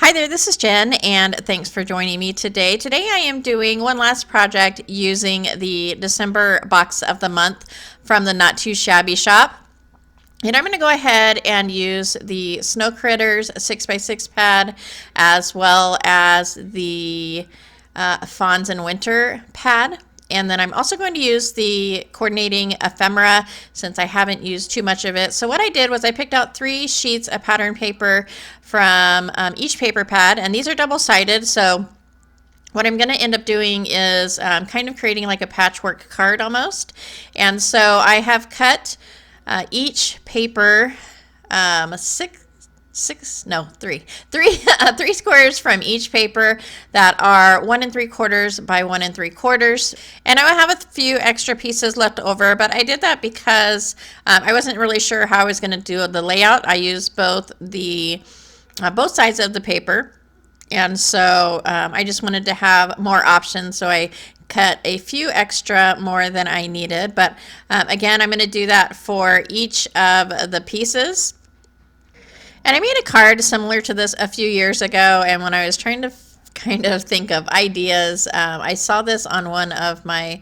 Hi there, this is Jen, and thanks for joining me today. Today I am doing one last project using the December box of the month from the Not Too Shabby shop. And I'm going to go ahead and use the Snow Critters 6x6 pad as well as the Fawns in Winter pad. And then I'm also going to use the coordinating ephemera since I haven't used too much of it. So what I did was I picked out 3 sheets of pattern paper from each paper pad, and these are double-sided. So what I'm going to end up doing is kind of creating like a patchwork card almost. And so I have cut each paper three squares from each paper that are 1 3/4 by 1 3/4, and I will have a few extra pieces left over, but I did that because I wasn't really sure how I was going to do the layout. I used both sides of the paper, and so I just wanted to have more options, so I cut a few extra more than I needed. But again, I'm going to do that for each of the pieces. And I made a card similar to this a few years ago, and when I was trying to kind of think of ideas, I saw this on one of my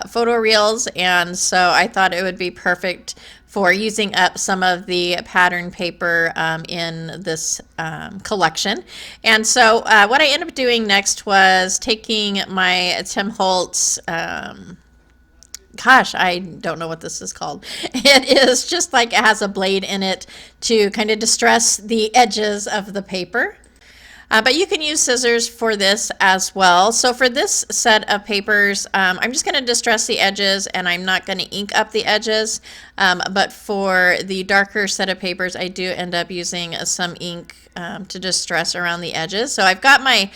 photo reels, and so I thought it would be perfect for using up some of the pattern paper in this collection. And so what I ended up doing next was taking my Tim Holtz gosh, I don't know what this is called. It is just like it has a blade in it to kind of distress the edges of the paper. But you can use scissors for this as well. So for this set of papers, I'm just going to distress the edges, and I'm not going to ink up the edges. But for the darker set of papers, I do end up using some ink to distress around the edges. So I've got my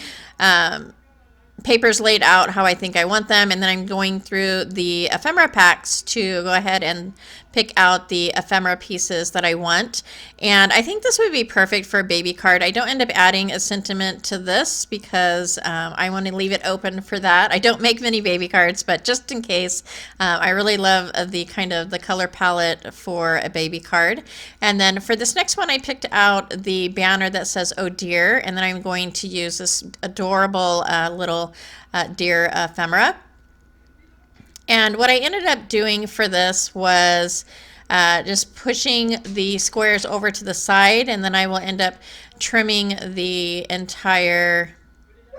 papers laid out how I think I want them, and then I'm going through the ephemera packs to go ahead and pick out the ephemera pieces that I want. And I think this would be perfect for a baby card. I don't end up adding a sentiment to this because I want to leave it open for that. I don't make many baby cards, but just in case, I really love the kind of the color palette for a baby card. And then for this next one, I picked out the banner that says "Oh dear," and then I'm going to use this adorable little deer ephemera. And what I ended up doing for this was just pushing the squares over to the side, and then I will end up trimming the entire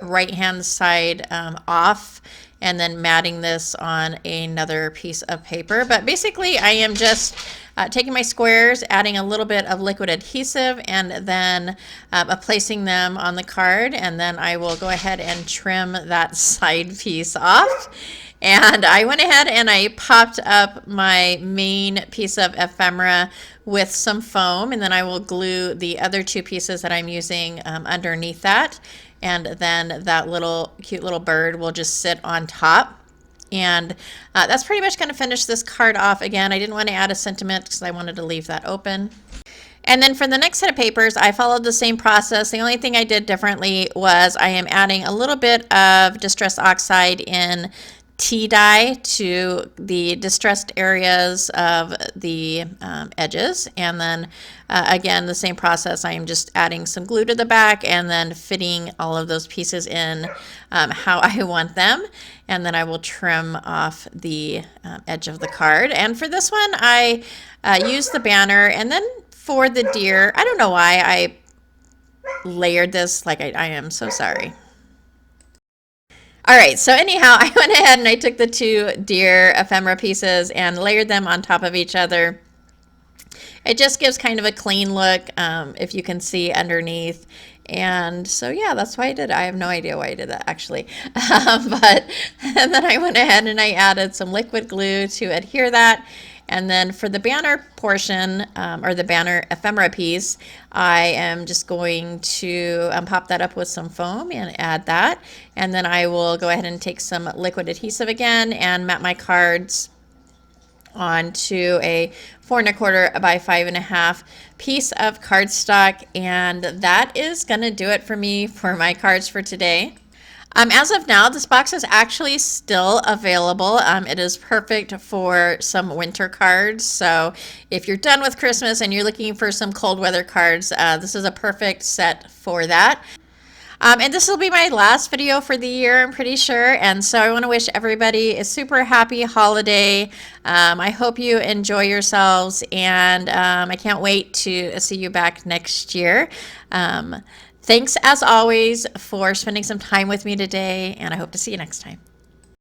right-hand side off, and then matting this on another piece of paper. But basically I am just taking my squares, adding a little bit of liquid adhesive, and then placing them on the card, and then I will go ahead and trim that side piece off. And I went ahead and I popped up my main piece of ephemera with some foam, and then I will glue the other 2 pieces that I'm using underneath that. And then that little cute little bird will just sit on top. And that's pretty much going to finish this card off. Again, I didn't want to add a sentiment because I wanted to leave that open. And then for the next set of papers, I followed the same process. The only thing I did differently was I am adding a little bit of Distress Oxide in tea dye to the distressed areas of the edges, and then again the same process. I am just adding some glue to the back and then fitting all of those pieces in how I want them, and then I will trim off the edge of the card. And for this one I used the banner, and then for the deer, I don't know why I layered this like I am so sorry. All right, so anyhow, I went ahead and I took the 2 deer ephemera pieces and layered them on top of each other. It just gives kind of a clean look, if you can see underneath. And so yeah, that's why I did it. I have no idea why I did that actually. And then I went ahead and I added some liquid glue to adhere that. And then for the banner portion, or the banner ephemera piece, I am just going to pop that up with some foam and add that. And then I will go ahead and take some liquid adhesive again and mat my cards onto a 4 1/4 by 5 1/2 piece of cardstock. And that is going to do it for me for my cards for today. As of now, this box is actually still available. It is perfect for some winter cards. So if you're done with Christmas and you're looking for some cold weather cards, this is a perfect set for that. And this will be my last video for the year, I'm pretty sure. And so I want to wish everybody a super happy holiday. I hope you enjoy yourselves, and I can't wait to see you back next year. Thanks as always for spending some time with me today, and I hope to see you next time.